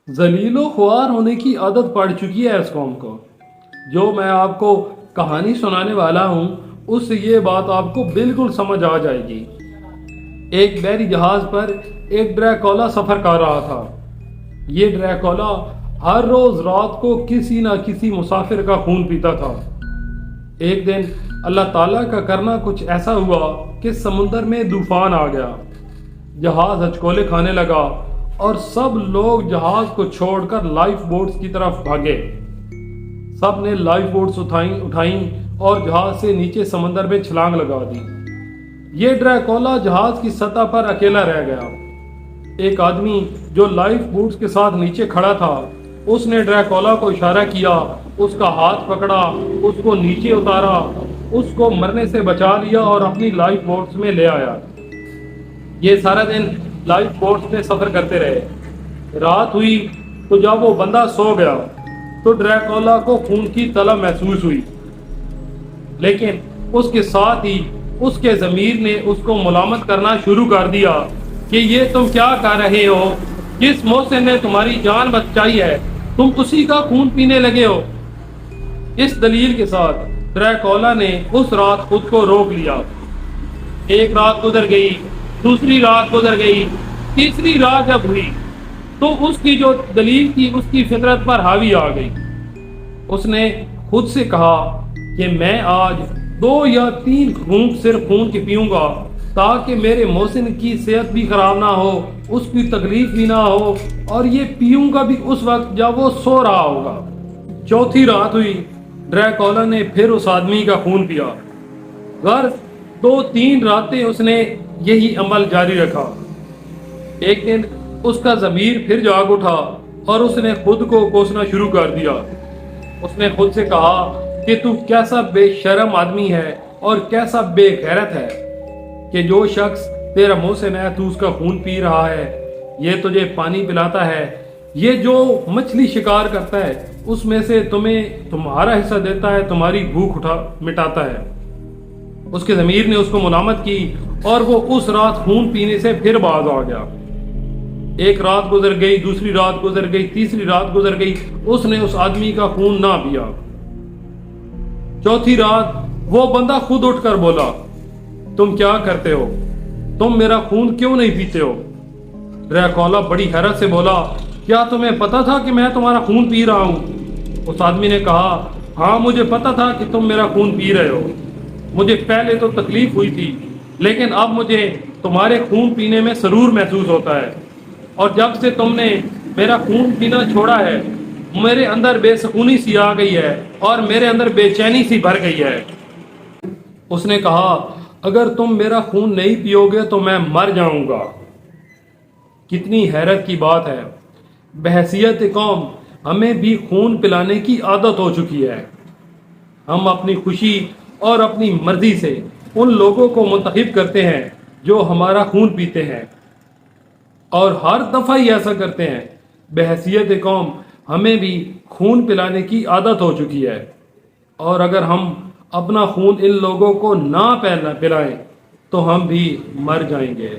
ذلیل و خوار ہونے کی عادت پڑ چکی ہے اس قوم کو۔ جو میں آپ کو کہانی سنانے والا ہوں اس سے یہ بات آپ کو بالکل سمجھ آ جائے گی۔ ایک بحری جہاز پر ایک ڈریکولا سفر کر رہا تھا۔ یہ ڈریکولا ہر روز رات کو کسی نہ کسی مسافر کا خون پیتا تھا۔ ایک دن اللہ تعالیٰ کا کرنا کچھ ایسا ہوا کہ سمندر میں طوفان آ گیا۔ جہاز ہچکولے کھانے لگا اور سب لوگ جہاز کو چھوڑ کر لائف بوٹس کی طرف بھاگے۔ سب نے لائف بوٹس اٹھائیں اور جہاز سے نیچے سمندر میں چھلانگ لگا دی۔ یہ ڈریکولا جہاز کی سطح پر اکیلا رہ گیا۔ ایک آدمی جو لائف بوٹس کے ساتھ نیچے کھڑا تھا اس نے ڈریکولا کو اشارہ کیا، اس کا ہاتھ پکڑا، اس کو نیچے اتارا، اس کو مرنے سے بچا لیا اور اپنی لائف بوٹس میں لے آیا۔ یہ سارا دن لائف بوٹس میں سفر کرتے رہے۔ رات ہوئی تو جب وہ بندہ سو گیا تو ڈریکولا کو خون کی طلب محسوس ہوئی، لیکن اس کے ساتھ ہی اس کے ضمیر نے اس کو ملامت کرنا شروع کر دیا کہ یہ تم کیا کر رہے ہو؟ جس محسن نے تمہاری جان بچائی ہے تم اسی کا خون پینے لگے ہو۔ اس دلیل کے ساتھ ڈریکولا نے اس رات خود کو روک لیا۔ ایک رات گزر گئی، دوسری رات گزر گئی، تیسری رات جب ہوئی تو اس کی جو دلیل تھی اس کی فطرت پر حاوی آ گئی۔ اس نے خود سے کہا کہ میں آج 2 یا 3 گھونٹ صرف خون کے پیوں گا تاکہ میرے محسن کی صحت بھی خراب نہ ہو، اس کی تکلیف بھی نہ ہو، اور یہ پیوں گا بھی اس وقت جب وہ سو رہا ہوگا۔ چوتھی رات ہوئی، ڈریکولا نے پھر اس آدمی کا خون پیا۔ غرض 2-3 راتیں اس نے یہی عمل جاری رکھا۔ ایک دن اس کا ضمیر پھر جاگ اٹھا اور اس نے خود کو کوسنا شروع کر دیا۔ اس نے خود سے کہا کہ تو کیسا بے شرم آدمی ہے اور کیسا بے غیرت ہے کہ جو شخص تیرا محسن ہے تو اس کا خون پی رہا ہے، یہ تجھے پانی پلاتا ہے، یہ جو مچھلی شکار کرتا ہے اس میں سے تمہیں تمہارا حصہ دیتا ہے، تمہاری بھوک مٹاتا ہے۔ اس کے ضمیر نے اس کو ملامت کی اور وہ اس رات خون پینے سے پھر باز آ گیا۔ ایک رات گزر گئی، دوسری رات گزر گئی، تیسری رات گزر گئی، اس نے اس آدمی کا خون نہ پیا۔ چوتھی رات وہ بندہ خود اٹھ کر بولا، تم کیا کرتے ہو؟ تم میرا خون کیوں نہیں پیتے ہو؟ ڈریکولا بڑی حیرت سے بولا، کیا تمہیں پتا تھا کہ میں تمہارا خون پی رہا ہوں؟ اس آدمی نے کہا، ہاں مجھے پتا تھا کہ تم میرا خون پی رہے ہو۔ مجھے پہلے تو تکلیف ہوئی تھی لیکن اب مجھے تمہارے خون پینے میں سرور محسوس ہوتا ہے، اور جب سے تم نے میرا خون پینا چھوڑا ہے میرے اندر بے سکونی سی آ گئی ہے اور میرے اندر بے چینی سی بھر گئی ہے۔ اس نے کہا، اگر تم میرا خون نہیں پیو گے تو میں مر جاؤں گا۔ کتنی حیرت کی بات ہے، بحیثیت قوم ہمیں بھی خون پلانے کی عادت ہو چکی ہے۔ ہم اپنی خوشی اور اپنی مرضی سے ان لوگوں کو منتخب کرتے ہیں جو ہمارا خون پیتے ہیں، اور ہر دفعہ ہی ایسا کرتے ہیں۔ بحیثیت قوم ہمیں بھی خون پلانے کی عادت ہو چکی ہے، اور اگر ہم اپنا خون ان لوگوں کو نہ پلائیں تو ہم بھی مر جائیں گے۔